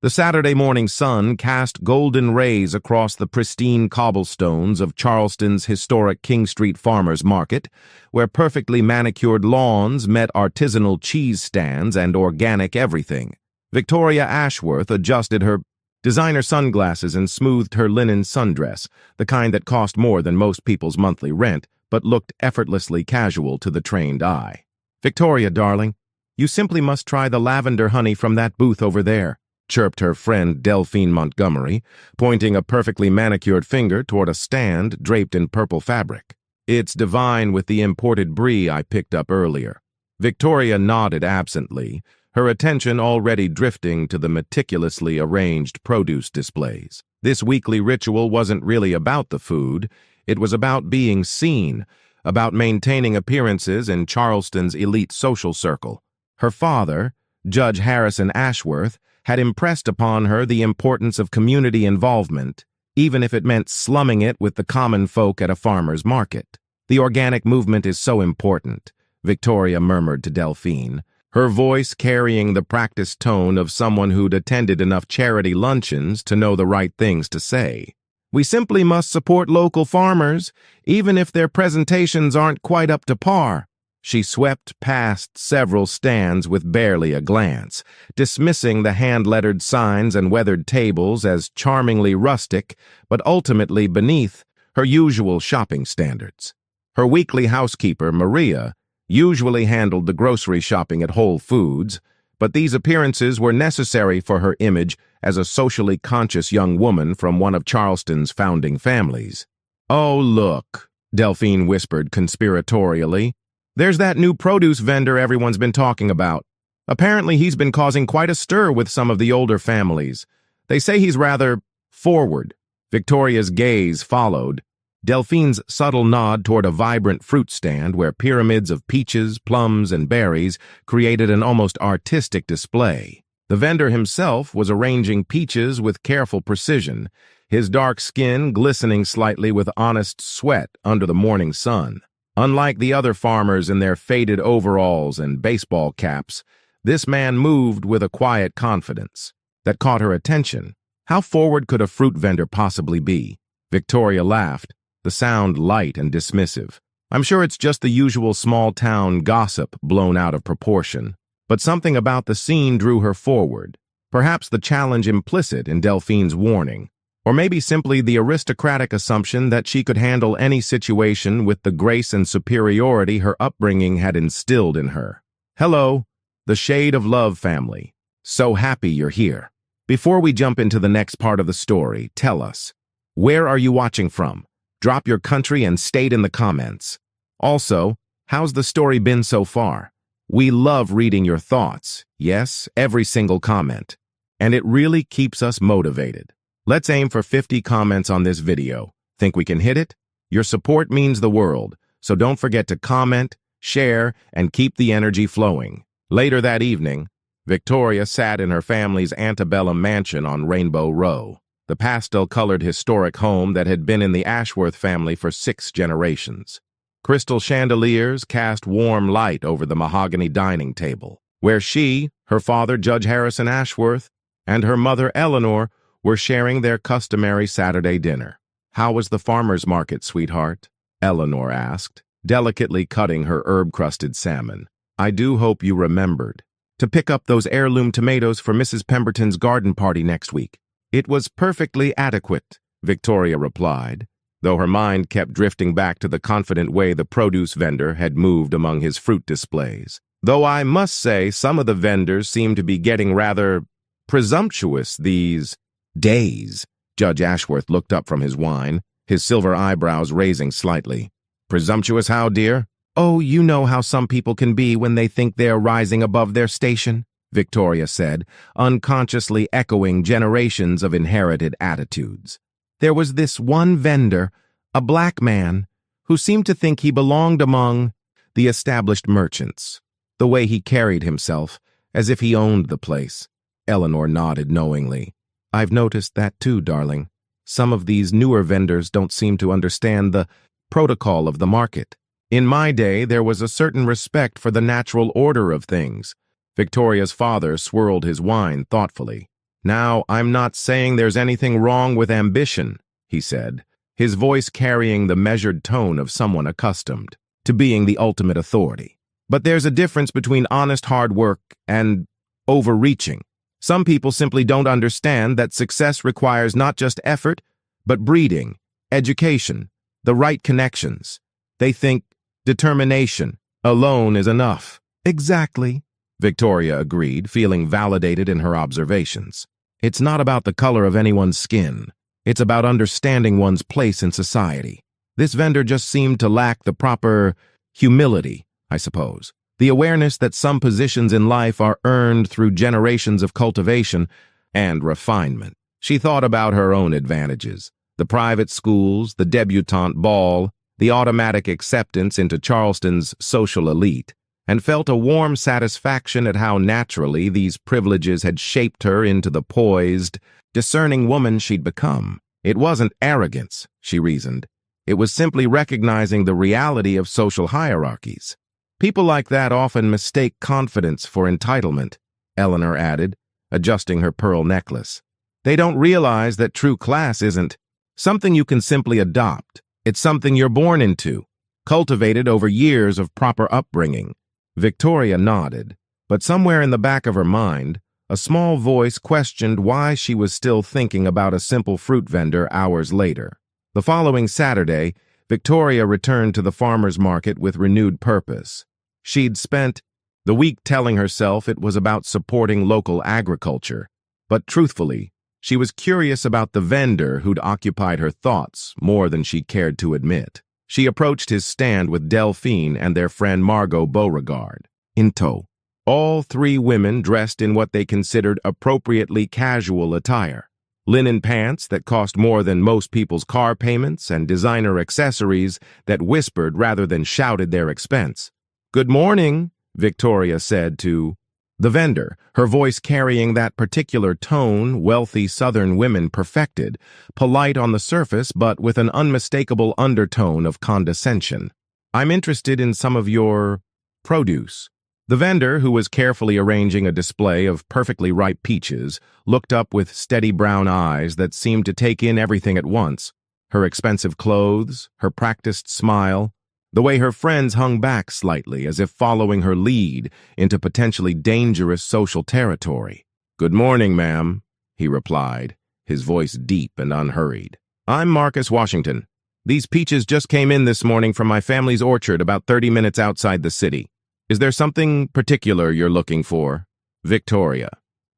The Saturday morning sun cast golden rays across the pristine cobblestones of Charleston's historic King Street Farmers Market, where perfectly manicured lawns met artisanal cheese stands and organic everything. Victoria Ashworth adjusted her designer sunglasses and smoothed her linen sundress, the kind that cost more than most people's monthly rent, but looked effortlessly casual to the trained eye. "Victoria, darling, you simply must try the lavender honey from that booth over there," chirped her friend Delphine Montgomery, pointing a perfectly manicured finger toward a stand draped in purple fabric. "It's divine with the imported brie I picked up earlier." Victoria nodded absently, her attention already drifting to the meticulously arranged produce displays. This weekly ritual wasn't really about the food, it was about being seen, about maintaining appearances in Charleston's elite social circle. Her father, Judge Harrison Ashworth, had impressed upon her the importance of community involvement, even if it meant slumming it with the common folk at a farmer's market. "The organic movement is so important," Victoria murmured to Delphine, her voice carrying the practiced tone of someone who'd attended enough charity luncheons to know the right things to say. "We simply must support local farmers, even if their presentations aren't quite up to par." She swept past several stands with barely a glance, dismissing the hand-lettered signs and weathered tables as charmingly rustic, but ultimately beneath her usual shopping standards. Her weekly housekeeper, Maria, usually handled the grocery shopping at Whole Foods, but these appearances were necessary for her image as a socially conscious young woman from one of Charleston's founding families. "Oh, look," Delphine whispered conspiratorially. "There's that new produce vendor everyone's been talking about. Apparently he's been causing quite a stir with some of the older families. They say he's rather forward." Victoria's gaze followed Delphine's subtle nod toward a vibrant fruit stand where pyramids of peaches, plums, and berries created an almost artistic display. The vendor himself was arranging peaches with careful precision, his dark skin glistening slightly with honest sweat under the morning sun. Unlike the other farmers in their faded overalls and baseball caps, this man moved with a quiet confidence that caught her attention. How forward could a fruit vendor possibly be? Victoria laughed, the sound light and dismissive. "I'm sure it's just the usual small-town gossip blown out of proportion." But something about the scene drew her forward, perhaps the challenge implicit in Delphine's warning, or maybe simply the aristocratic assumption that she could handle any situation with the grace and superiority her upbringing had instilled in her. "Hello, the Shade of Love family. So happy you're here. Before we jump into the next part of the story, tell us, where are you watching from? Drop your country and state in the comments. Also, how's the story been so far? We love reading your thoughts, yes, every single comment, and it really keeps us motivated. Let's aim for 50 comments on this video. Think we can hit it? Your support means the world, so don't forget to comment, share, and keep the energy flowing. Later that evening, Victoria sat in her family's antebellum mansion on Rainbow Row, the pastel-colored historic home that had been in the Ashworth family for 6 generations. Crystal chandeliers cast warm light over the mahogany dining table, where she, her father, Judge Harrison Ashworth, and her mother, Eleanor, were sharing their customary Saturday dinner. "How was the farmer's market, sweetheart?" Eleanor asked, delicately cutting her herb-crusted salmon. "I do hope you remembered to pick up those heirloom tomatoes for Mrs. Pemberton's garden party next week." "It was perfectly adequate," Victoria replied, though her mind kept drifting back to the confident way the produce vendor had moved among his fruit displays. "Though I must say some of the vendors seem to be getting rather presumptuous these days." Judge Ashworth looked up from his wine, his silver eyebrows raising slightly. "Presumptuous how, dear?" "Oh, you know how some people can be when they think they're rising above their station," Victoria said, unconsciously echoing generations of inherited attitudes. "There was this one vendor, a black man, who seemed to think he belonged among the established merchants. The way he carried himself, as if he owned the place." Eleanor nodded knowingly. "I've noticed that too, darling. Some of these newer vendors don't seem to understand the protocol of the market. In my day, there was a certain respect for the natural order of things." Victoria's father swirled his wine thoughtfully. "Now, I'm not saying there's anything wrong with ambition," he said, his voice carrying the measured tone of someone accustomed to being the ultimate authority. "But there's a difference between honest hard work and overreaching. Some people simply don't understand that success requires not just effort, but breeding, education, the right connections. They think determination alone is enough." "Exactly," Victoria agreed, feeling validated in her observations. "It's not about the color of anyone's skin. It's about understanding one's place in society. This vendor just seemed to lack the proper humility, I suppose. The awareness that some positions in life are earned through generations of cultivation and refinement." She thought about her own advantages: the private schools, the debutante ball, the automatic acceptance into Charleston's social elite, and felt a warm satisfaction at how naturally these privileges had shaped her into the poised, discerning woman she'd become. It wasn't arrogance, she reasoned. It was simply recognizing the reality of social hierarchies. "People like that often mistake confidence for entitlement," Eleanor added, adjusting her pearl necklace. "They don't realize that true class isn't something you can simply adopt. It's something you're born into, cultivated over years of proper upbringing." Victoria nodded, but somewhere in the back of her mind, a small voice questioned why she was still thinking about a simple fruit vendor hours later. The following Saturday, Victoria returned to the farmer's market with renewed purpose. She'd spent the week telling herself it was about supporting local agriculture, but truthfully, she was curious about the vendor who'd occupied her thoughts more than she cared to admit. She approached his stand with Delphine and their friend Margot Beauregard in tow. All three women dressed in what they considered appropriately casual attire: linen pants that cost more than most people's car payments and designer accessories that whispered rather than shouted their expense. "Good morning," Victoria said to the vendor, her voice carrying that particular tone wealthy Southern women perfected, polite on the surface but with an unmistakable undertone of condescension. "I'm interested in some of your produce." The vendor, who was carefully arranging a display of perfectly ripe peaches, looked up with steady brown eyes that seemed to take in everything at once: her expensive clothes, her practiced smile, the way her friends hung back slightly as if following her lead into potentially dangerous social territory. "Good morning, ma'am," he replied, his voice deep and unhurried. "I'm Marcus Washington. These peaches just came in this morning from my family's orchard about 30 minutes outside the city. Is there something particular you're looking for?" Victoria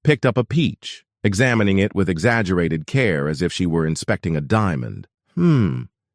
picked up a peach, examining it with exaggerated care as if she were inspecting a diamond.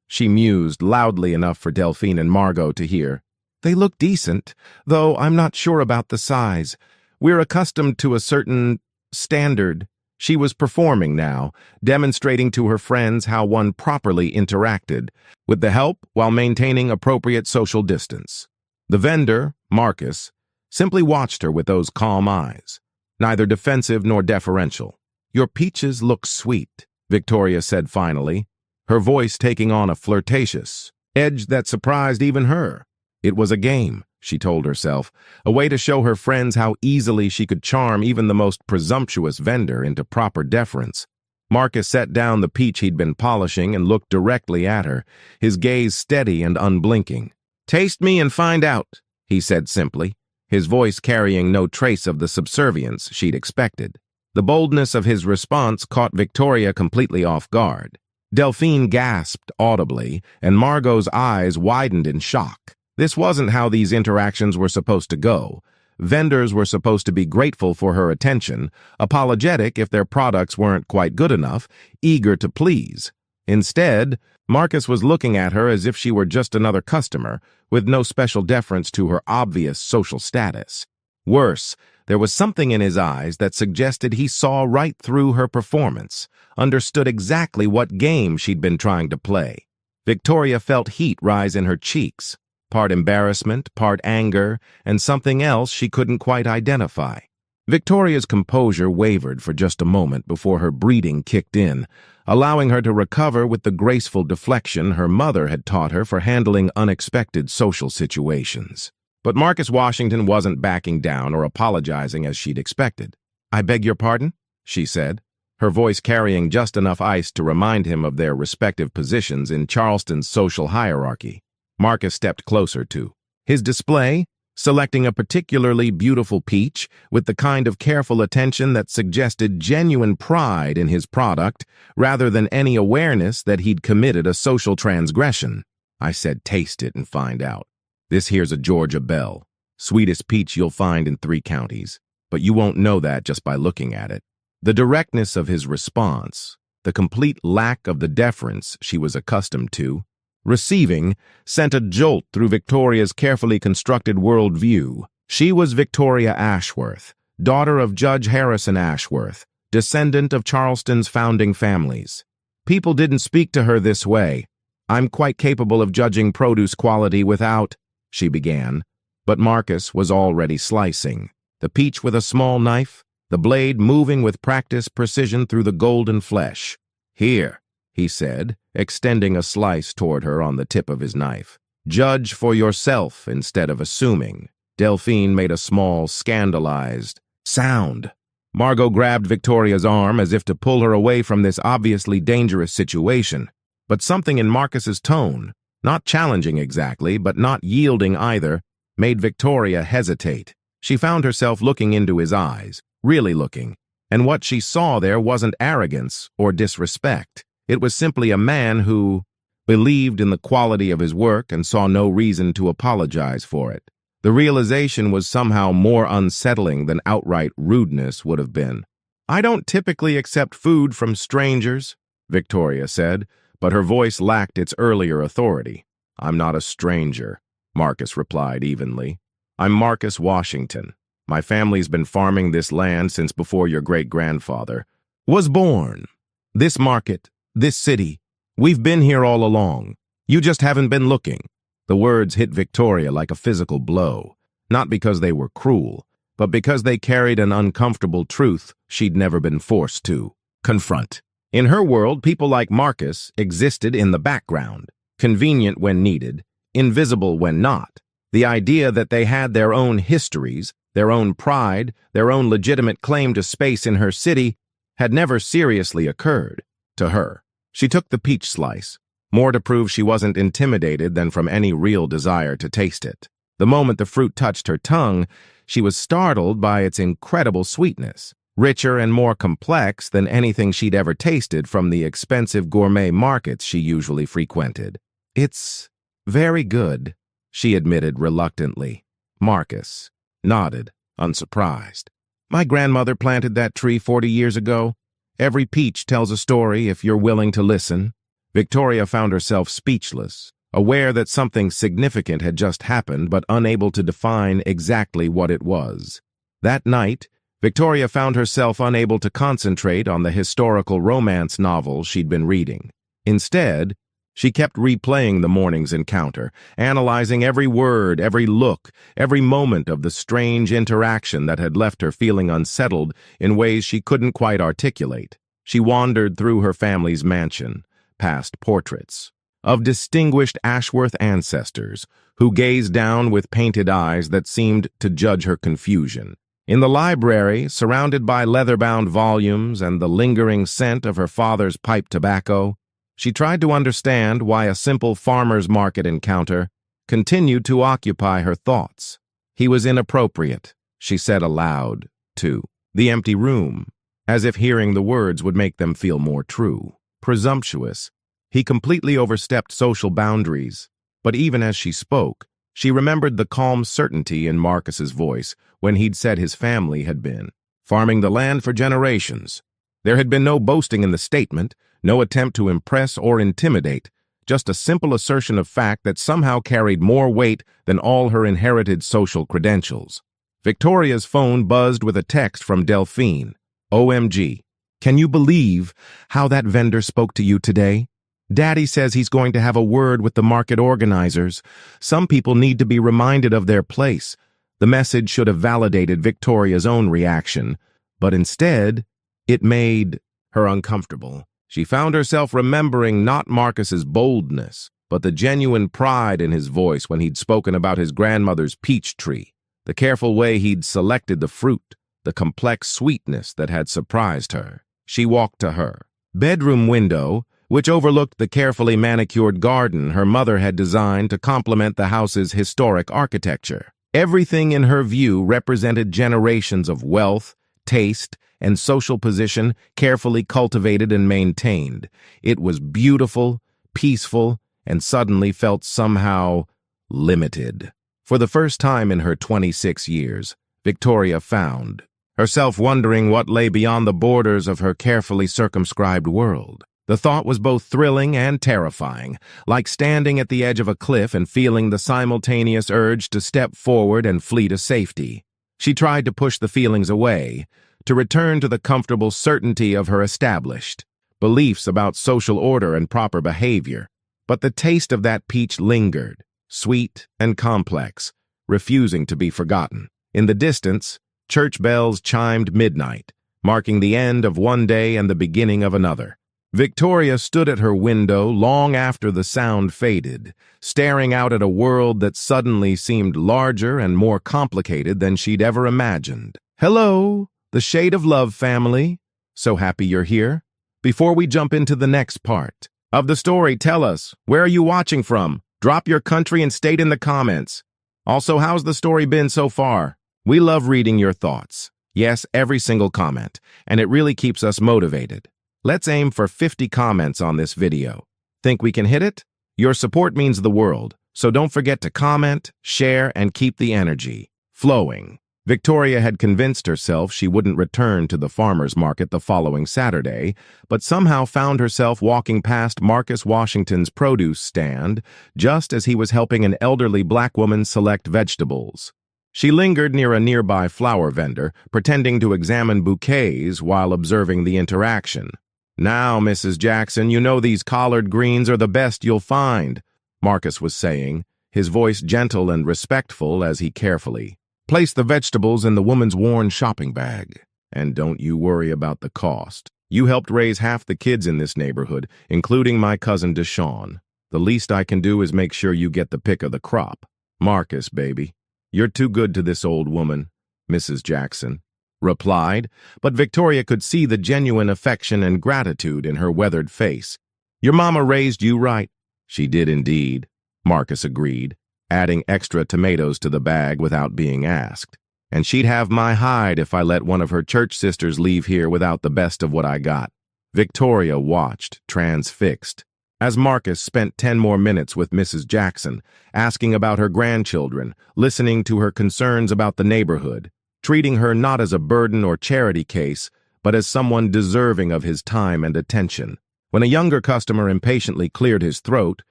She mused loudly enough for Delphine and Margot to hear. "They look decent, though I'm not sure about the size. We're accustomed to a certain standard." She was performing now, demonstrating to her friends how one properly interacted with the help while maintaining appropriate social distance. The vendor, Marcus, simply watched her with those calm eyes, neither defensive nor deferential. "Your peaches look sweet," Victoria said finally, her voice taking on a flirtatious edge that surprised even her. It was a game, she told herself, a way to show her friends how easily she could charm even the most presumptuous vendor into proper deference. Marcus set down the peach he'd been polishing and looked directly at her, his gaze steady and unblinking. "Taste me and find out," he said simply, his voice carrying no trace of the subservience she'd expected. The boldness of his response caught Victoria completely off guard. Delphine gasped audibly, and Margot's eyes widened in shock. This wasn't how these interactions were supposed to go. Vendors were supposed to be grateful for her attention, apologetic if their products weren't quite good enough, eager to please. Instead, Marcus was looking at her as if she were just another customer, with no special deference to her obvious social status. Worse, there was something in his eyes that suggested he saw right through her performance, understood exactly what game she'd been trying to play. Victoria felt heat rise in her cheeks, part embarrassment, part anger, and something else she couldn't quite identify. Victoria's composure wavered for just a moment before her breeding kicked in, allowing her to recover with the graceful deflection her mother had taught her for handling unexpected social situations. But Marcus Washington wasn't backing down or apologizing as she'd expected. "I beg your pardon?" she said, her voice carrying just enough ice to remind him of their respective positions in Charleston's social hierarchy. Marcus stepped closer to his display, selecting a particularly beautiful peach with the kind of careful attention that suggested genuine pride in his product rather than any awareness that he'd committed a social transgression. I said, taste it and find out. This here's a Georgia Belle, sweetest peach you'll find in 3 counties, but you won't know that just by looking at it. The directness of his response, the complete lack of the deference she was accustomed to, receiving, sent a jolt through Victoria's carefully constructed worldview. She was Victoria Ashworth, daughter of Judge Harrison Ashworth, descendant of Charleston's founding families. People didn't speak to her this way. I'm quite capable of judging produce quality without, she began, but Marcus was already slicing, the peach with a small knife, the blade moving with practiced precision through the golden flesh. Here, he said, extending a slice toward her on the tip of his knife. Judge for yourself instead of assuming. Delphine made a small, scandalized sound. Margot grabbed Victoria's arm as if to pull her away from this obviously dangerous situation. But something in Marcus's tone, not challenging exactly, but not yielding either, made Victoria hesitate. She found herself looking into his eyes, really looking, and what she saw there wasn't arrogance or disrespect. It was simply a man who believed in the quality of his work and saw no reason to apologize for it. The realization was somehow more unsettling than outright rudeness would have been. I don't typically accept food from strangers, Victoria said, but her voice lacked its earlier authority. I'm not a stranger, Marcus replied evenly. I'm Marcus Washington. My family's been farming this land since before your great-grandfather was born. This market, this city, we've been here all along. You just haven't been looking. The words hit Victoria like a physical blow, not because they were cruel, but because they carried an uncomfortable truth she'd never been forced to confront. In her world, people like Marcus existed in the background, convenient when needed, invisible when not. The idea that they had their own histories, their own pride, their own legitimate claim to space in her city had never seriously occurred to her. She took the peach slice, more to prove she wasn't intimidated than from any real desire to taste it. The moment the fruit touched her tongue, she was startled by its incredible sweetness, richer and more complex than anything she'd ever tasted from the expensive gourmet markets she usually frequented. It's very good, she admitted reluctantly. Marcus nodded, unsurprised. My grandmother planted that tree 40 years ago. Every peach tells a story if you're willing to listen. Victoria found herself speechless, aware that something significant had just happened, but unable to define exactly what it was. That night, Victoria found herself unable to concentrate on the historical romance novel she'd been reading. Instead, she kept replaying the morning's encounter, analyzing every word, every look, every moment of the strange interaction that had left her feeling unsettled in ways she couldn't quite articulate. She wandered through her family's mansion, past portraits of distinguished Ashworth ancestors who gazed down with painted eyes that seemed to judge her confusion. In the library, surrounded by leather-bound volumes and the lingering scent of her father's pipe tobacco, she tried to understand why a simple farmer's market encounter continued to occupy her thoughts. He was inappropriate, she said aloud, to the empty room, as if hearing the words would make them feel more true. Presumptuous, he completely overstepped social boundaries, but even as she spoke, she remembered the calm certainty in Marcus's voice when he'd said his family had been farming the land for generations. There had been no boasting in the statement, no attempt to impress or intimidate, just a simple assertion of fact that somehow carried more weight than all her inherited social credentials. Victoria's phone buzzed with a text from Delphine. OMG. Can you believe how that vendor spoke to you today? Daddy says he's going to have a word with the market organizers. Some people need to be reminded of their place. The message should have validated Victoria's own reaction, but instead, it made her uncomfortable. She found herself remembering not Marcus's boldness, but the genuine pride in his voice when he'd spoken about his grandmother's peach tree, the careful way he'd selected the fruit, the complex sweetness that had surprised her. She walked to her bedroom window, which overlooked the carefully manicured garden her mother had designed to complement the house's historic architecture. Everything in her view represented generations of wealth, taste, and social position carefully cultivated and maintained. It was beautiful, peaceful, and suddenly felt somehow limited. For the first time in her 26 years, Victoria found herself wondering what lay beyond the borders of her carefully circumscribed world. The thought was both thrilling and terrifying, like standing at the edge of a cliff and feeling the simultaneous urge to step forward and flee to safety. She tried to push the feelings away, to return to the comfortable certainty of her established beliefs about social order and proper behavior. But the taste of that peach lingered, sweet and complex, refusing to be forgotten. In the distance, church bells chimed midnight, marking the end of one day and the beginning of another. Victoria stood at her window long after the sound faded, staring out at a world that suddenly seemed larger and more complicated than she'd ever imagined. Hello, the Shade of Love family. So happy you're here. Before we jump into the next part of the story, tell us, where are you watching from? Drop your country and state in the comments. Also, how's the story been so far? We love reading your thoughts. Yes, every single comment, and it really keeps us motivated. Let's aim for 50 comments on this video. Think we can hit it? Your support means the world, so don't forget to comment, share, and keep the energy flowing. Victoria had convinced herself she wouldn't return to the farmer's market the following Saturday, but somehow found herself walking past Marcus Washington's produce stand just as he was helping an elderly black woman select vegetables. She lingered near a nearby flower vendor, pretending to examine bouquets while observing the interaction. "Now, Mrs. Jackson, you know these collard greens are the best you'll find," Marcus was saying, his voice gentle and respectful as he carefully placed the vegetables in the woman's worn shopping bag. "And don't you worry about the cost. You helped raise half the kids in this neighborhood, including my cousin Deshawn. The least I can do is make sure you get the pick of the crop. Marcus, baby, you're too good to this old woman," Mrs. Jackson replied, but Victoria could see the genuine affection and gratitude in her weathered face. "Your mama raised you right." "She did indeed," Marcus agreed, adding extra tomatoes to the bag without being asked. "And she'd have my hide if I let one of her church sisters leave here without the best of what I got." Victoria watched, transfixed, as Marcus spent 10 more minutes with Mrs. Jackson, asking about her grandchildren, listening to her concerns about the neighborhood, treating her not as a burden or charity case, but as someone deserving of his time and attention. When a younger customer impatiently cleared his throat,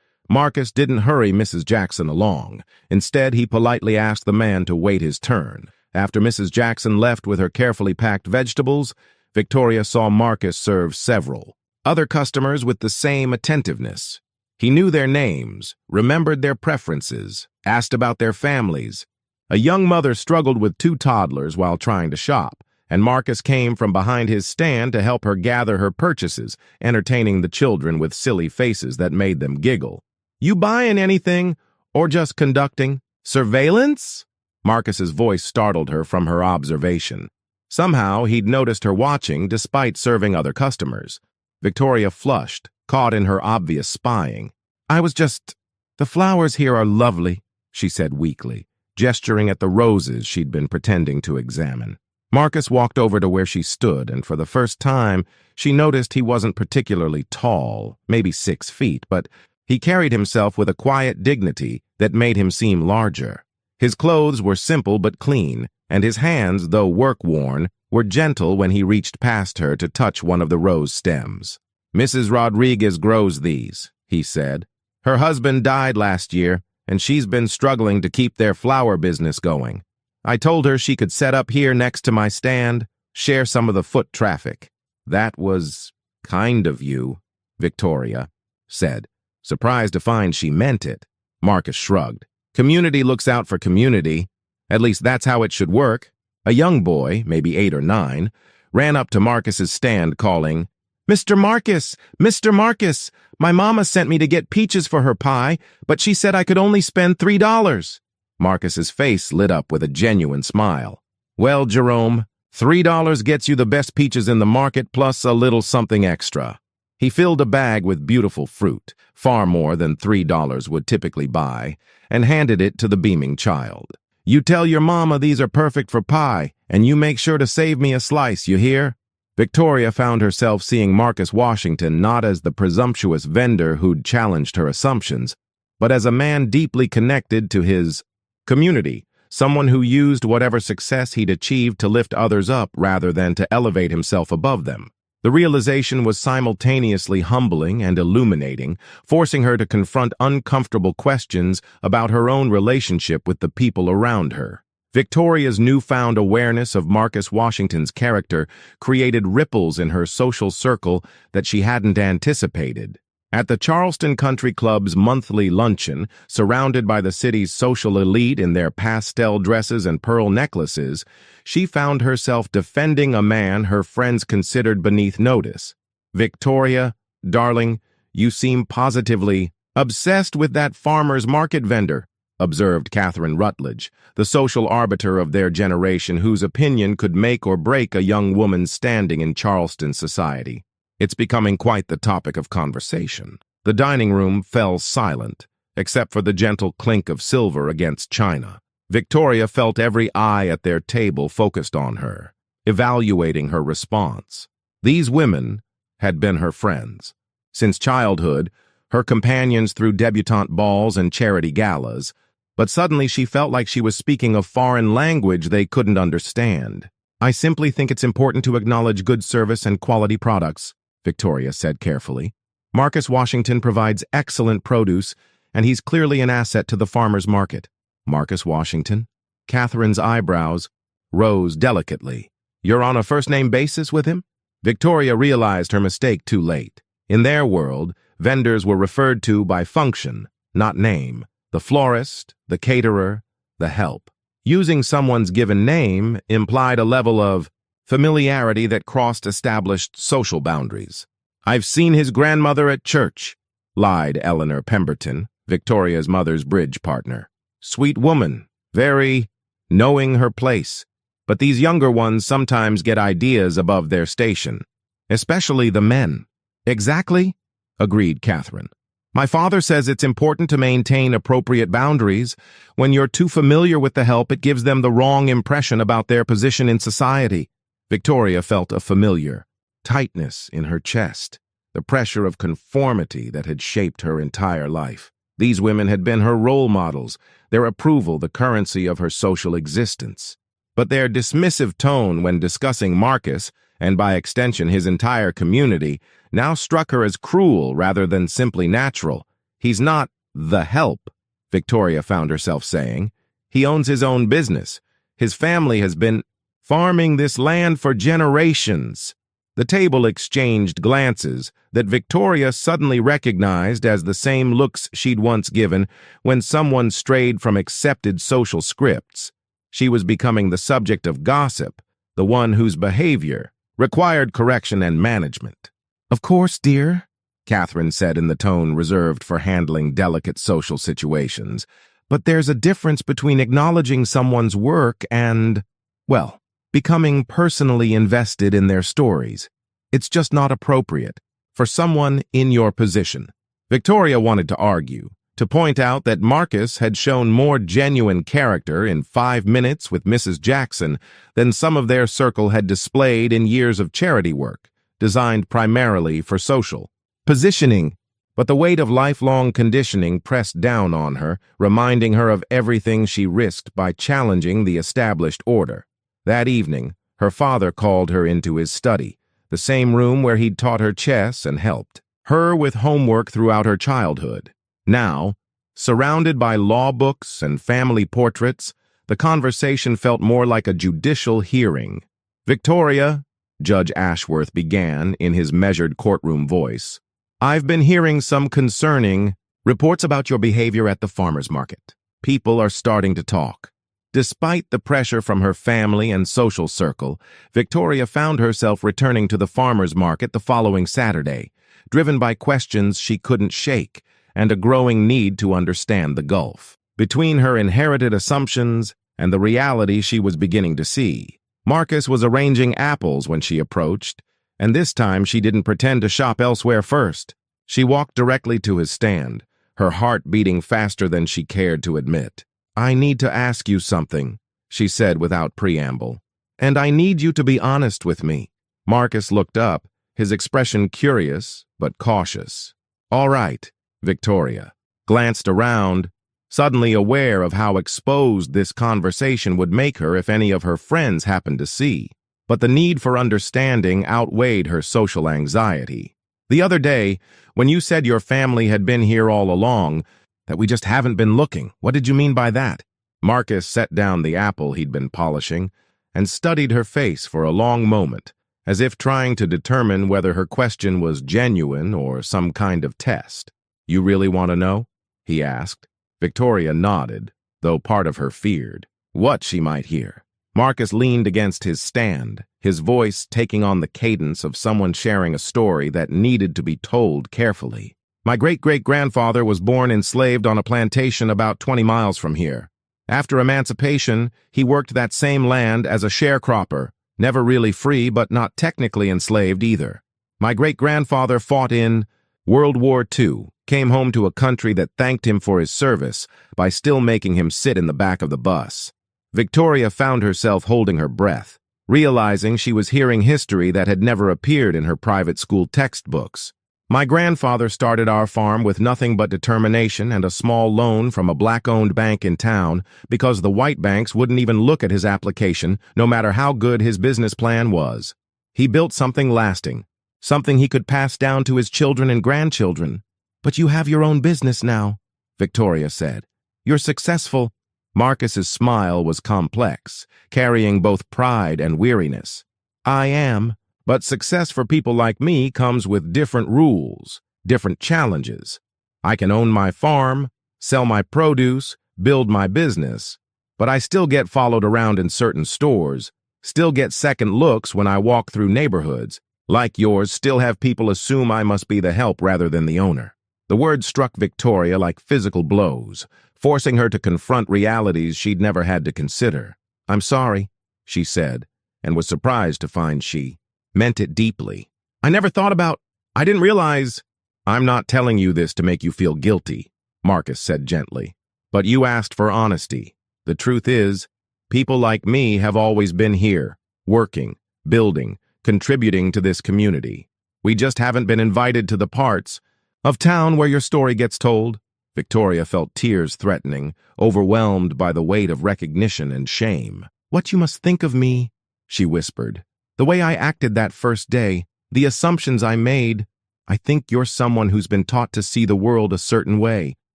Marcus didn't hurry Mrs. Jackson along. Instead, he politely asked the man to wait his turn. After Mrs. Jackson left with her carefully packed vegetables, Victoria saw Marcus serve several other customers with the same attentiveness. He knew their names, remembered their preferences, asked about their families. A young mother struggled with 2 toddlers while trying to shop, and Marcus came from behind his stand to help her gather her purchases, entertaining the children with silly faces that made them giggle. "You buying anything, or just conducting surveillance?" Marcus's voice startled her from her observation. Somehow, he'd noticed her watching despite serving other customers. Victoria flushed, caught in her obvious spying. "The flowers here are lovely," she said weakly, gesturing at the roses she'd been pretending to examine. Marcus walked over to where she stood, and for the first time, she noticed he wasn't particularly tall, maybe 6 feet, but he carried himself with a quiet dignity that made him seem larger. His clothes were simple but clean, and his hands, though work-worn, were gentle when he reached past her to touch one of the rose stems. "Mrs. Rodriguez grows these," he said. "Her husband died last year, and she's been struggling to keep their flower business going. I told her she could set up here next to my stand, share some of the foot traffic." "That was kind of you," Victoria said, surprised to find she meant it. Marcus shrugged. "Community looks out for community. At least that's how it should work." A young boy, maybe 8 or 9, ran up to Marcus's stand calling, "Mr. Marcus! Mr. Marcus! My mama sent me to get peaches for her pie, but she said I could only spend $3. Marcus's face lit up with a genuine smile. "Well, Jerome, $3 gets you the best peaches in the market plus a little something extra. He filled a bag with beautiful fruit, far more than $3 would typically buy, and handed it to the beaming child. You tell your mama these are perfect for pie, and you make sure to save me a slice, you hear? Victoria found herself seeing Marcus Washington not as the presumptuous vendor who'd challenged her assumptions, but as a man deeply connected to his community, someone who used whatever success he'd achieved to lift others up rather than to elevate himself above them. The realization was simultaneously humbling and illuminating, forcing her to confront uncomfortable questions about her own relationship with the people around her. Victoria's newfound awareness of Marcus Washington's character created ripples in her social circle that she hadn't anticipated. At the Charleston Country Club's monthly luncheon, surrounded by the city's social elite in their pastel dresses and pearl necklaces, she found herself defending a man her friends considered beneath notice. "Victoria, darling, you seem positively obsessed with that farmer's market vendor," observed Catherine Rutledge, the social arbiter of their generation whose opinion could make or break a young woman's standing in Charleston society. It's becoming quite the topic of conversation. The dining room fell silent, except for the gentle clink of silver against china. Victoria felt every eye at their table focused on her, evaluating her response. These women had been her friends. Since childhood, her companions through debutante balls and charity galas, but suddenly she felt like she was speaking a foreign language they couldn't understand. "I simply think it's important to acknowledge good service and quality products," Victoria said carefully. "Marcus Washington provides excellent produce, and he's clearly an asset to the farmer's market." "Marcus Washington?" Catherine's eyebrows rose delicately. "You're on a first-name basis with him?" Victoria realized her mistake too late. In their world, vendors were referred to by function, not name. The florist, the caterer, the help. Using someone's given name implied a level of familiarity that crossed established social boundaries. "I've seen his grandmother at church," lied Eleanor Pemberton, Victoria's mother's bridge partner. "Sweet woman, very knowing her place. But these younger ones sometimes get ideas above their station, especially the men." "Exactly," agreed Catherine. "My father says it's important to maintain appropriate boundaries. When you're too familiar with the help, it gives them the wrong impression about their position in society." Victoria felt a familiar tightness in her chest, the pressure of conformity that had shaped her entire life. These women had been her role models, their approval the currency of her social existence. But their dismissive tone when discussing Marcus, and by extension his entire community, now struck her as cruel rather than simply natural. "He's not the help," Victoria found herself saying. "He owns his own business. His family has been farming this land for generations." The table exchanged glances that Victoria suddenly recognized as the same looks she'd once given when someone strayed from accepted social scripts. She was becoming the subject of gossip, the one whose behavior required correction and management. "Of course, dear," Catherine said in the tone reserved for handling delicate social situations, "but there's a difference between acknowledging someone's work and, well, becoming personally invested in their stories. It's just not appropriate for someone in your position." Victoria wanted to argue, to point out that Marcus had shown more genuine character in 5 minutes with Mrs. Jackson than some of their circle had displayed in years of charity work, designed primarily for social positioning. But the weight of lifelong conditioning pressed down on her, reminding her of everything she risked by challenging the established order. That evening, her father called her into his study, the same room where he'd taught her chess and helped her with homework throughout her childhood. Now, surrounded by law books and family portraits, the conversation felt more like a judicial hearing. "Victoria," Judge Ashworth began in his measured courtroom voice, "I've been hearing some concerning reports about your behavior at the farmer's market. People are starting to talk." Despite the pressure from her family and social circle, Victoria found herself returning to the farmer's market the following Saturday, driven by questions she couldn't shake and a growing need to understand the gulf between her inherited assumptions and the reality she was beginning to see. Marcus was arranging apples when she approached, and this time she didn't pretend to shop elsewhere first. She walked directly to his stand, her heart beating faster than she cared to admit. "I need to ask you something," she said without preamble. "And I need you to be honest with me." Marcus looked up, his expression curious but cautious. "All right," Victoria glanced around, suddenly aware of how exposed this conversation would make her if any of her friends happened to see. But the need for understanding outweighed her social anxiety. "The other day, when you said your family had been here all along, that we just haven't been looking, what did you mean by that?" Marcus set down the apple he'd been polishing and studied her face for a long moment, as if trying to determine whether her question was genuine or some kind of test. "You really want to know?" he asked. Victoria nodded, though part of her feared what she might hear. Marcus leaned against his stand, his voice taking on the cadence of someone sharing a story that needed to be told carefully. "My great-great-grandfather was born enslaved on a plantation about 20 miles from here. After emancipation, he worked that same land as a sharecropper, never really free but not technically enslaved either. My great-grandfather fought in World War II, came home to a country that thanked him for his service by still making him sit in the back of the bus." Victoria found herself holding her breath, realizing she was hearing history that had never appeared in her private school textbooks. "My grandfather started our farm with nothing but determination and a small loan from a black-owned bank in town because the white banks wouldn't even look at his application, no matter how good his business plan was. He built something lasting, something he could pass down to his children and grandchildren." "But you have your own business now," Victoria said. "You're successful." Marcus's smile was complex, carrying both pride and weariness. "I am, but success for people like me comes with different rules, different challenges. I can own my farm, sell my produce, build my business, but I still get followed around in certain stores, still get second looks when I walk through neighborhoods. Like yours, still have people assume I must be the help rather than the owner." The words struck Victoria like physical blows, forcing her to confront realities she'd never had to consider. "I'm sorry," she said, and was surprised to find she meant it deeply. I didn't realize." "I'm not telling you this to make you feel guilty," Marcus said gently. "But you asked for honesty. The truth is, people like me have always been here, working, building, contributing to this community. We just haven't been invited to the parts of town where your story gets told." Victoria felt tears threatening, overwhelmed by the weight of recognition and shame. "What you must think of me," she whispered. "The way I acted that first day, the assumptions I made. I think you're someone who's been taught to see the world a certain way,"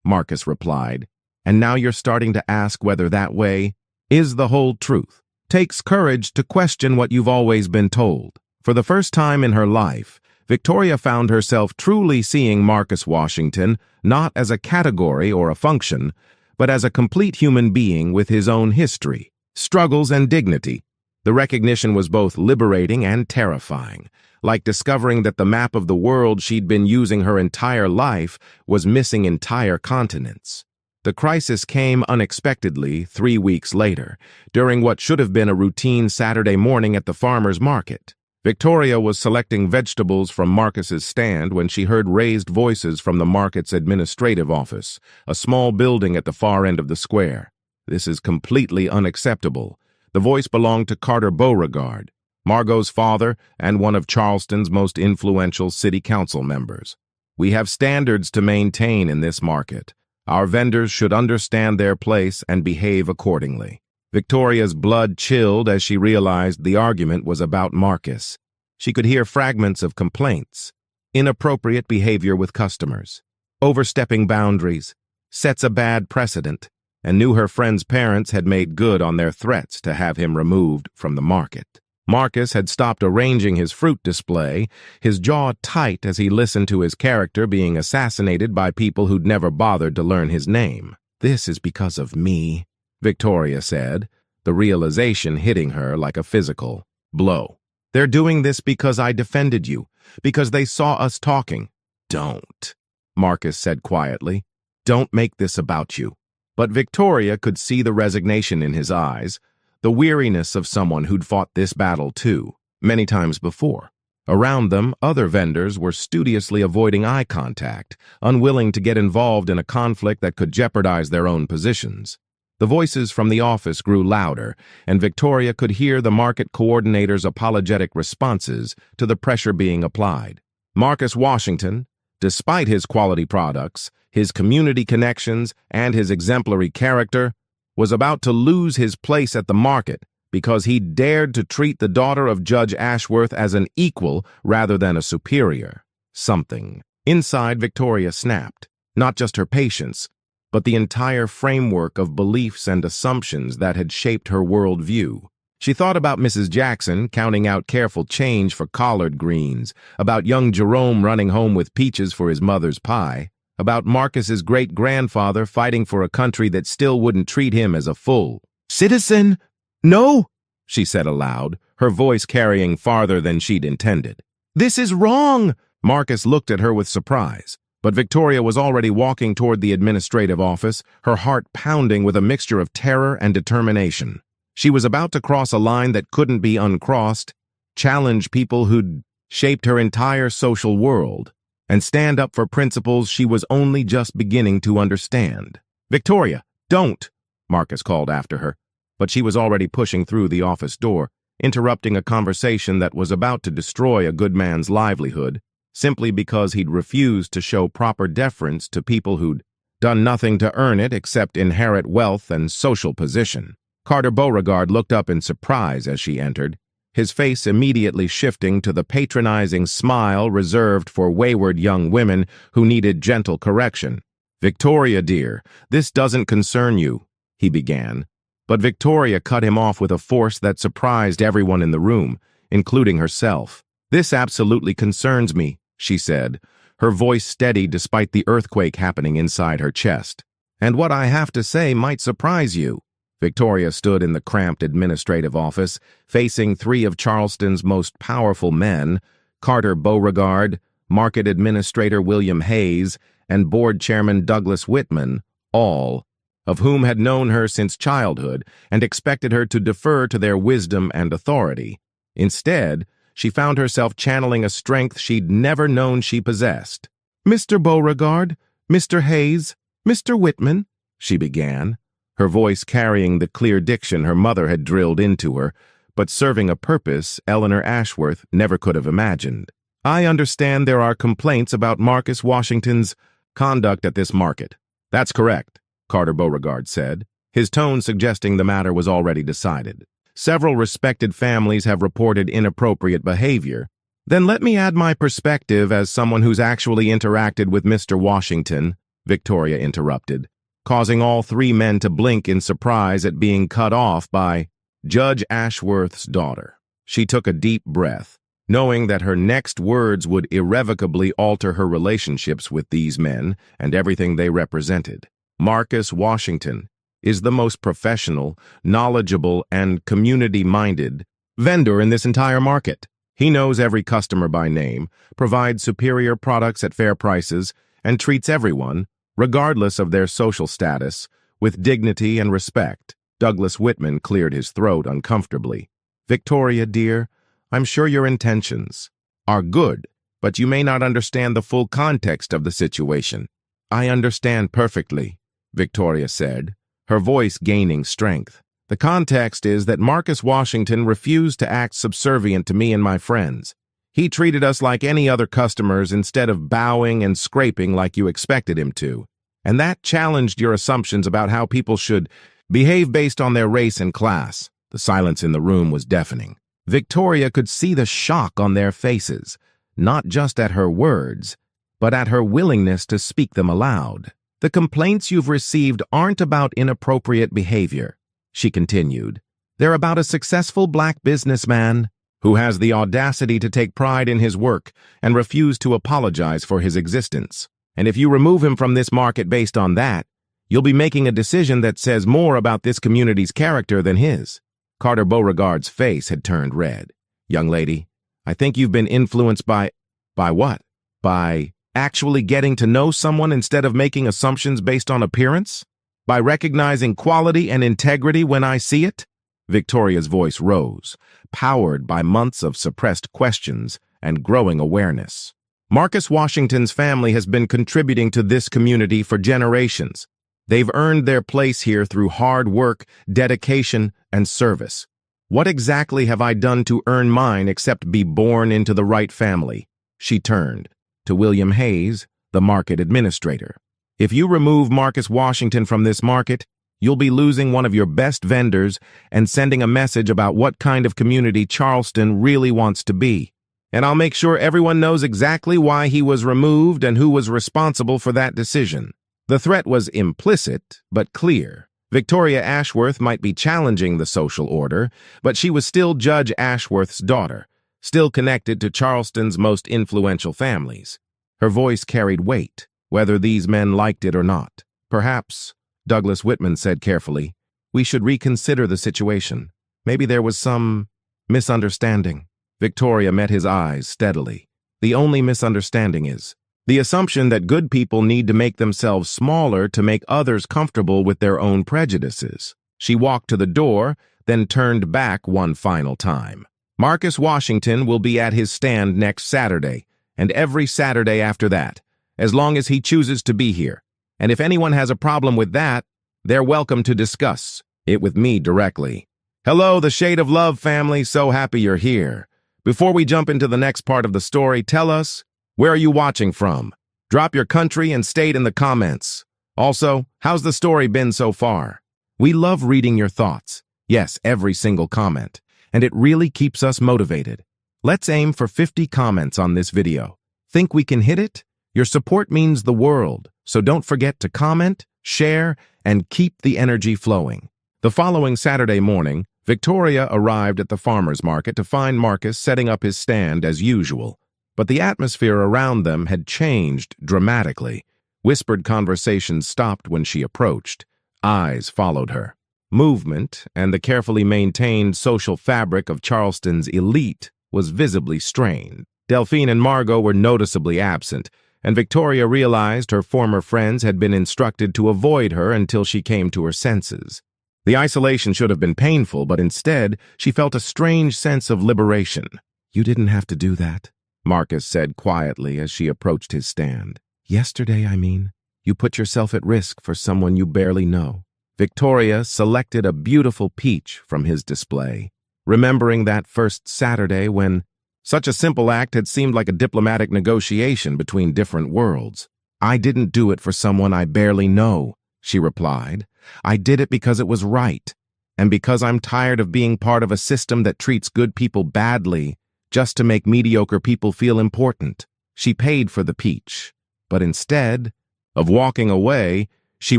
Marcus replied. "And now you're starting to ask whether that way is the whole truth. Takes courage to question what you've always been told." For the first time in her life, Victoria found herself truly seeing Marcus Washington not as a category or a function, but as a complete human being with his own history, struggles, and dignity. The recognition was both liberating and terrifying, like discovering that the map of the world she'd been using her entire life was missing entire continents. The crisis came unexpectedly 3 weeks later, during what should have been a routine Saturday morning at the farmer's market. Victoria was selecting vegetables from Marcus's stand when she heard raised voices from the market's administrative office, a small building at the far end of the square. "This is completely unacceptable." The voice belonged to Carter Beauregard, Margot's father and one of Charleston's most influential city council members. "We have standards to maintain in this market. Our vendors should understand their place and behave accordingly." Victoria's blood chilled as she realized the argument was about Marcus. She could hear fragments of complaints: inappropriate behavior with customers, overstepping boundaries, sets a bad precedent, and knew her friend's parents had made good on their threats to have him removed from the market. Marcus had stopped arranging his fruit display, his jaw tight as he listened to his character being assassinated by people who'd never bothered to learn his name. "This is because of me," Victoria said, the realization hitting her like a physical blow. "They're doing this because I defended you, because they saw us talking." "Don't," Marcus said quietly. "Don't make this about you." But Victoria could see the resignation in his eyes, the weariness of someone who'd fought this battle too, many times before. Around them, other vendors were studiously avoiding eye contact, unwilling to get involved in a conflict that could jeopardize their own positions. The voices from the office grew louder, and Victoria could hear the market coordinator's apologetic responses to the pressure being applied. Marcus Washington, despite his quality products, his community connections, and his exemplary character, was about to lose his place at the market because he dared to treat the daughter of Judge Ashworth as an equal rather than a superior. Something inside Victoria snapped, not just her patience, but the entire framework of beliefs and assumptions that had shaped her worldview. She thought about Mrs. Jackson counting out careful change for collard greens, about young Jerome running home with peaches for his mother's pie, about Marcus's great-grandfather fighting for a country that still wouldn't treat him as a full citizen. "No," she said aloud, her voice carrying farther than she'd intended. "This is wrong." Marcus looked at her with surprise, but Victoria was already walking toward the administrative office, her heart pounding with a mixture of terror and determination. She was about to cross a line that couldn't be uncrossed, challenge people who'd shaped her entire social world, and stand up for principles she was only just beginning to understand. "Victoria, don't," Marcus called after her, but she was already pushing through the office door, interrupting a conversation that was about to destroy a good man's livelihood, simply because he'd refused to show proper deference to people who'd done nothing to earn it except inherit wealth and social position. Carter Beauregard looked up in surprise as she entered, his face immediately shifting to the patronizing smile reserved for wayward young women who needed gentle correction. "Victoria, dear, this doesn't concern you," he began. But Victoria cut him off with a force that surprised everyone in the room, including herself. "This absolutely concerns me," she said, her voice steady despite the earthquake happening inside her chest. "And what I have to say might surprise you." Victoria stood in the cramped administrative office, facing three of Charleston's most powerful men, Carter Beauregard, Market Administrator William Hayes, and Board Chairman Douglas Whitman, all of whom had known her since childhood and expected her to defer to their wisdom and authority. Instead, she found herself channeling a strength she'd never known she possessed. "Mr. Beauregard, Mr. Hayes, Mr. Whitman," she began, her voice carrying the clear diction her mother had drilled into her, but serving a purpose Eleanor Ashworth never could have imagined. "I understand there are complaints about Marcus Washington's conduct at this market." "That's correct," Carter Beauregard said, his tone suggesting the matter was already decided. "Several respected families have reported inappropriate behavior." "Then let me add my perspective as someone who's actually interacted with Mr. Washington," Victoria interrupted, causing all three men to blink in surprise at being cut off by Judge Ashworth's daughter. She took a deep breath, knowing that her next words would irrevocably alter her relationships with these men and everything they represented. "Marcus Washington is the most professional, knowledgeable, and community-minded vendor in this entire market. He knows every customer by name, provides superior products at fair prices, and treats everyone, regardless of their social status, with dignity and respect." Douglas Whitman cleared his throat uncomfortably. "Victoria, dear, I'm sure your intentions are good, but you may not understand the full context of the situation." "I understand perfectly," Victoria said, her voice gaining strength. "The context is that Marcus Washington refused to act subservient to me and my friends. He treated us like any other customers instead of bowing and scraping like you expected him to. And that challenged your assumptions about how people should behave based on their race and class." The silence in the room was deafening. Victoria could see the shock on their faces, not just at her words, but at her willingness to speak them aloud. "The complaints you've received aren't about inappropriate behavior," she continued. "They're about a successful black businessman who has the audacity to take pride in his work and refuse to apologize for his existence. And if you remove him from this market based on that, you'll be making a decision that says more about this community's character than his." Carter Beauregard's face had turned red. "Young lady, I think you've been influenced by what? By actually getting to know someone instead of making assumptions based on appearance? By recognizing quality and integrity when I see it?" Victoria's voice rose, powered by months of suppressed questions and growing awareness. Marcus Washington's family has been contributing to this community for generations. They've earned their place here through hard work, dedication, and service. What exactly have I done to earn mine except be born into the right family? She turned to William Hayes, the market administrator. If you remove Marcus Washington from this market, you'll be losing one of your best vendors and sending a message about what kind of community Charleston really wants to be. And I'll make sure everyone knows exactly why he was removed and who was responsible for that decision. The threat was implicit, but clear. Victoria Ashworth might be challenging the social order, but she was still Judge Ashworth's daughter, still connected to Charleston's most influential families. Her voice carried weight, whether these men liked it or not. Perhaps, Douglas Whitman said carefully, we should reconsider the situation. Maybe there was some misunderstanding. Victoria met his eyes steadily. The only misunderstanding is the assumption that good people need to make themselves smaller to make others comfortable with their own prejudices. She walked to the door, then turned back one final time. Marcus Washington will be at his stand next Saturday, and every Saturday after that, as long as he chooses to be here. And if anyone has a problem with that, they're welcome to discuss it with me directly. Hello, the Shade of Love family, so happy you're here. Before we jump into the next part of the story, tell us, where are you watching from? Drop your country and state in the comments. Also, how's the story been so far? We love reading your thoughts. Yes, every single comment. And it really keeps us motivated. Let's aim for 50 comments on this video. Think we can hit it? Your support means the world, so don't forget to comment, share, and keep the energy flowing. The following Saturday morning, Victoria arrived at the farmer's market to find Marcus setting up his stand as usual. But the atmosphere around them had changed dramatically. Whispered conversations stopped when she approached. Eyes followed her. Movement and the carefully maintained social fabric of Charleston's elite was visibly strained. Delphine and Margot were noticeably absent, and Victoria realized her former friends had been instructed to avoid her until she came to her senses. The isolation should have been painful, but instead, she felt a strange sense of liberation. You didn't have to do that, Marcus said quietly as she approached his stand. Yesterday, I mean. You put yourself at risk for someone you barely know. Victoria selected a beautiful peach from his display, remembering that first Saturday when such a simple act had seemed like a diplomatic negotiation between different worlds. I didn't do it for someone I barely know, she replied. I did it because it was right, and because I'm tired of being part of a system that treats good people badly just to make mediocre people feel important. She paid for the peach, but instead of walking away, she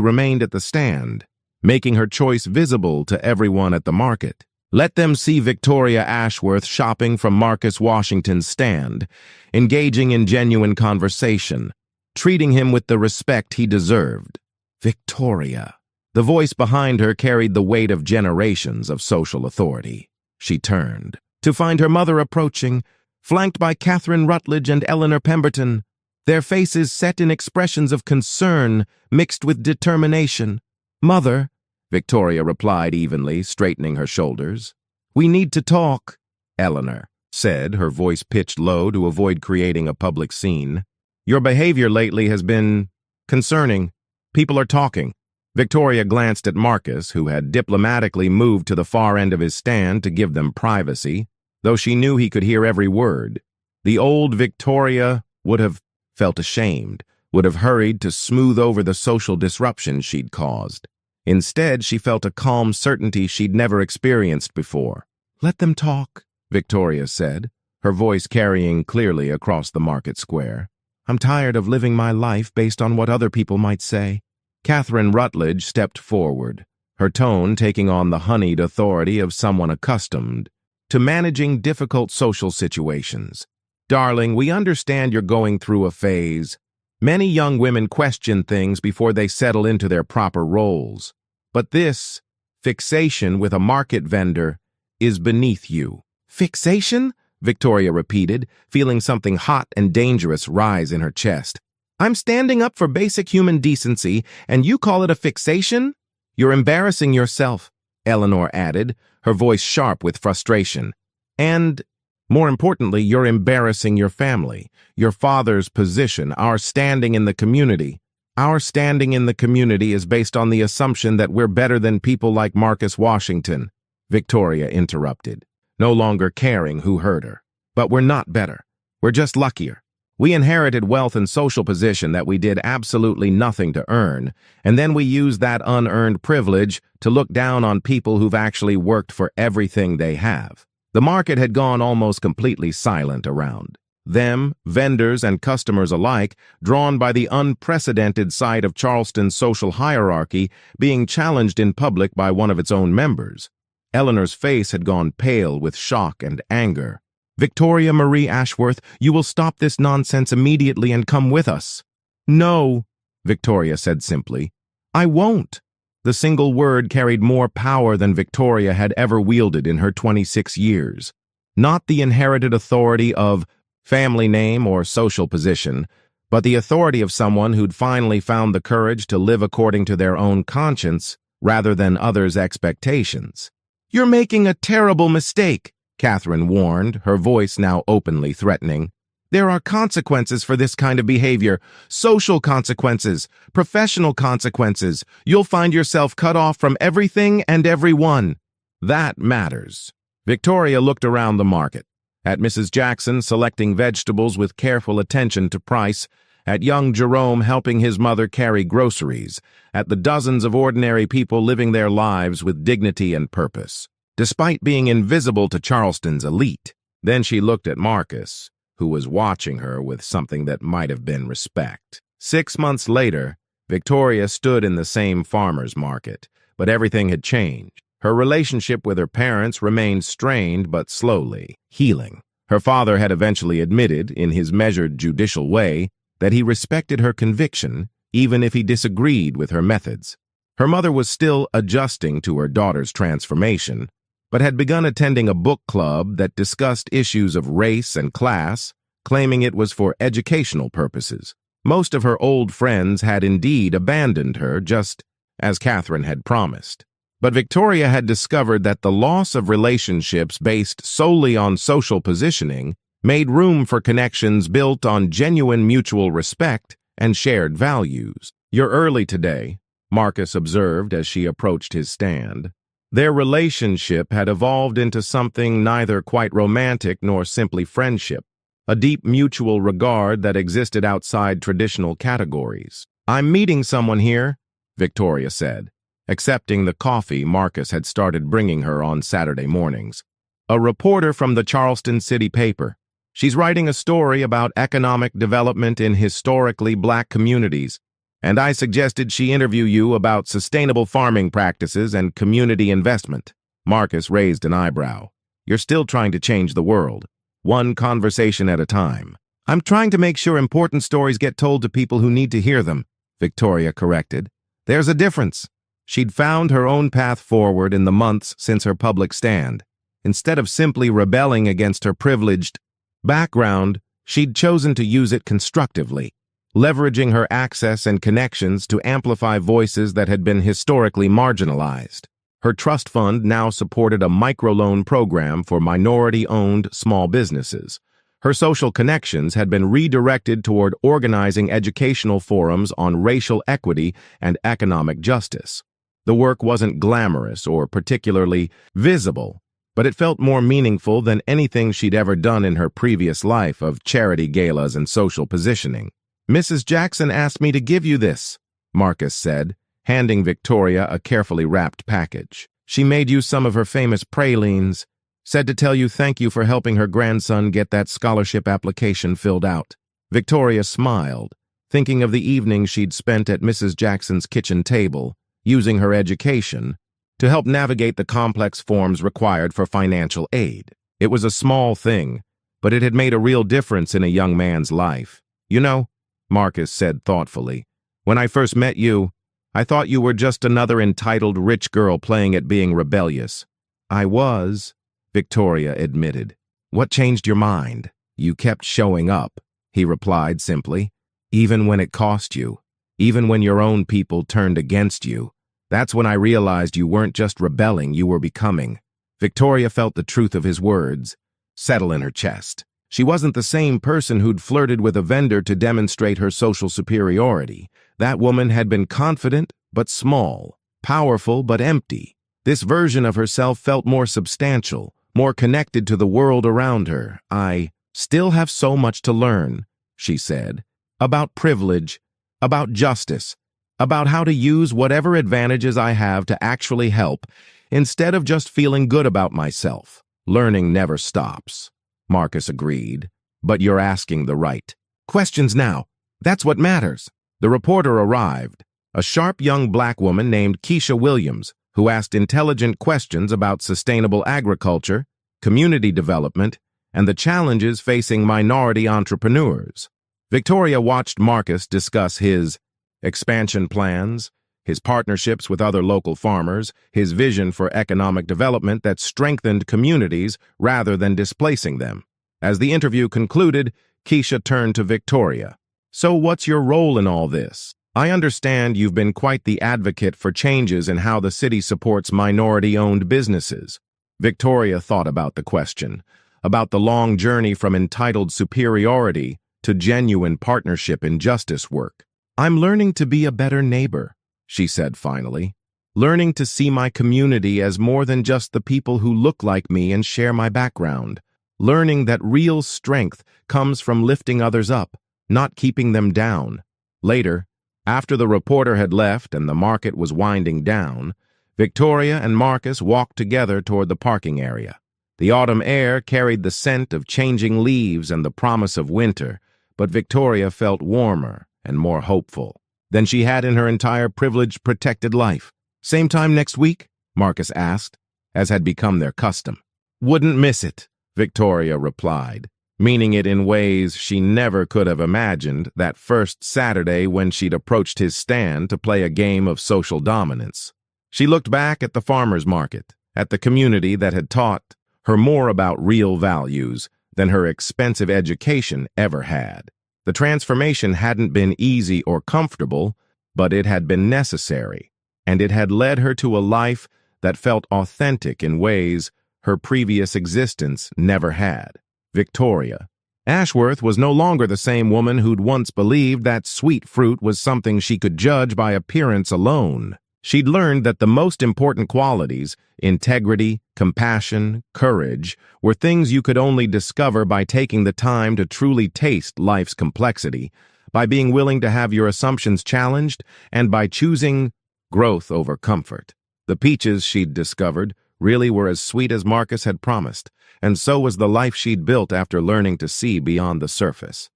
remained at the stand, making her choice visible to everyone at the market. Let them see Victoria Ashworth shopping from Marcus Washington's stand, engaging in genuine conversation, treating him with the respect he deserved. Victoria. The voice behind her carried the weight of generations of social authority. She turned to find her mother approaching, flanked by Catherine Rutledge and Eleanor Pemberton, their faces set in expressions of concern mixed with determination. Mother, Victoria replied evenly, straightening her shoulders. We need to talk, Eleanor said, her voice pitched low to avoid creating a public scene. Your behavior lately has been concerning. People are talking. Victoria glanced at Marcus, who had diplomatically moved to the far end of his stand to give them privacy, though she knew he could hear every word. The old Victoria would have felt ashamed, would have hurried to smooth over the social disruption she'd caused. Instead, she felt a calm certainty she'd never experienced before. Let them talk, Victoria said, her voice carrying clearly across the market square. I'm tired of living my life based on what other people might say. Catherine Rutledge stepped forward, her tone taking on the honeyed authority of someone accustomed to managing difficult social situations. Darling, we understand you're going through a phase. Many young women question things before they settle into their proper roles. But this fixation with a market vendor is beneath you. Fixation? Victoria repeated, feeling something hot and dangerous rise in her chest. I'm standing up for basic human decency, and you call it a fixation? You're embarrassing yourself, Eleanor added, her voice sharp with frustration. "And, more importantly, you're embarrassing your family, your father's position, our standing in the community. Our standing in the community is based on the assumption that we're better than people like Marcus Washington," Victoria interrupted, no longer caring who heard her. "But we're not better. We're just luckier. We inherited wealth and social position that we did absolutely nothing to earn, and then we use that unearned privilege to look down on people who've actually worked for everything they have." The market had gone almost completely silent around them, vendors and customers alike, drawn by the unprecedented sight of Charleston's social hierarchy being challenged in public by one of its own members. Eleanor's face had gone pale with shock and anger. "Victoria Marie Ashworth, you will stop this nonsense immediately and come with us." "No," Victoria said simply. "I won't." The single word carried more power than Victoria had ever wielded in her 26 years. Not the inherited authority of family name or social position, but the authority of someone who'd finally found the courage to live according to their own conscience rather than others' expectations. "You're making a terrible mistake," Catherine warned, her voice now openly threatening. "There are consequences for this kind of behavior, social consequences, professional consequences. You'll find yourself cut off from everything and everyone." "That matters." Victoria looked around the market, at Mrs. Jackson selecting vegetables with careful attention to price, at young Jerome helping his mother carry groceries, at the dozens of ordinary people living their lives with dignity and purpose, despite being invisible to Charleston's elite. Then she looked at Marcus, who was watching her with something that might have been respect. 6 months later, Victoria stood in the same farmer's market, but everything had changed. Her relationship with her parents remained strained but slowly healing. Her father had eventually admitted, in his measured judicial way, that he respected her conviction, even if he disagreed with her methods. Her mother was still adjusting to her daughter's transformation, but had begun attending a book club that discussed issues of race and class, claiming it was for educational purposes. Most of her old friends had indeed abandoned her, just as Catherine had promised. But Victoria had discovered that the loss of relationships based solely on social positioning made room for connections built on genuine mutual respect and shared values. "You're early today," Marcus observed as she approached his stand. Their relationship had evolved into something neither quite romantic nor simply friendship, a deep mutual regard that existed outside traditional categories. "I'm meeting someone here," Victoria said, accepting the coffee Marcus had started bringing her on Saturday mornings. "A reporter from the Charleston City paper. She's writing a story about economic development in historically Black communities, and I suggested she interview you about sustainable farming practices and community investment." Marcus raised an eyebrow. "You're still trying to change the world, one conversation at a time." "I'm trying to make sure important stories get told to people who need to hear them," Victoria corrected. "There's a difference." She'd found her own path forward in the months since her public stand. Instead of simply rebelling against her privileged background, she'd chosen to use it constructively, leveraging her access and connections to amplify voices that had been historically marginalized. Her trust fund now supported a microloan program for minority-owned small businesses. Her social connections had been redirected toward organizing educational forums on racial equity and economic justice. The work wasn't glamorous or particularly visible, but it felt more meaningful than anything she'd ever done in her previous life of charity galas and social positioning. "Mrs. Jackson asked me to give you this," Marcus said, handing Victoria a carefully wrapped package. "She made you some of her famous pralines, said to tell you thank you for helping her grandson get that scholarship application filled out." Victoria smiled, thinking of the evening she'd spent at Mrs. Jackson's kitchen table, using her education to help navigate the complex forms required for financial aid. It was a small thing, but it had made a real difference in a young man's life. "You know," Marcus said thoughtfully, "when I first met you, I thought you were just another entitled rich girl playing at being rebellious." "I was," Victoria admitted. "What changed your mind?" "You kept showing up," he replied simply, "even when it cost you, even when your own people turned against you. That's when I realized you weren't just rebelling, you were becoming." Victoria felt the truth of his words settle in her chest. She wasn't the same person who'd flirted with a vendor to demonstrate her social superiority. That woman had been confident but small, powerful but empty. This version of herself felt more substantial, more connected to the world around her. "I still have so much to learn," she said, "about privilege, about justice, about how to use whatever advantages I have to actually help, instead of just feeling good about myself." "Learning never stops," Marcus agreed, "but you're asking the right questions now. That's what matters." The reporter arrived, a sharp young black woman named Keisha Williams, who asked intelligent questions about sustainable agriculture, community development, and the challenges facing minority entrepreneurs. Victoria watched Marcus discuss his expansion plans, his partnerships with other local farmers, his vision for economic development that strengthened communities rather than displacing them. As the interview concluded, Keisha turned to Victoria. "So what's your role in all this? I understand you've been quite the advocate for changes in how the city supports minority-owned businesses." Victoria thought about the question, about the long journey from entitled superiority to genuine partnership in justice work. "I'm learning to be a better neighbor," she said finally, "learning to see my community as more than just the people who look like me and share my background, learning that real strength comes from lifting others up, not keeping them down." Later, after the reporter had left and the market was winding down, Victoria and Marcus walked together toward the parking area. The autumn air carried the scent of changing leaves and the promise of winter, but Victoria felt warmer and more hopeful than she had in her entire privilege-protected life. "Same time next week?" Marcus asked, as had become their custom. "Wouldn't miss it," Victoria replied, meaning it in ways she never could have imagined that first Saturday when she'd approached his stand to play a game of social dominance. She looked back at the farmer's market, at the community that had taught her more about real values than her expensive education ever had. The transformation hadn't been easy or comfortable, but it had been necessary, and it had led her to a life that felt authentic in ways her previous existence never had. Victoria Ashworth was no longer the same woman who'd once believed that sweet fruit was something she could judge by appearance alone. She'd learned that the most important qualities, integrity, compassion, courage, were things you could only discover by taking the time to truly taste life's complexity, by being willing to have your assumptions challenged, and by choosing growth over comfort. The peaches she'd discovered really were as sweet as Marcus had promised, and so was the life she'd built after learning to see beyond the surface.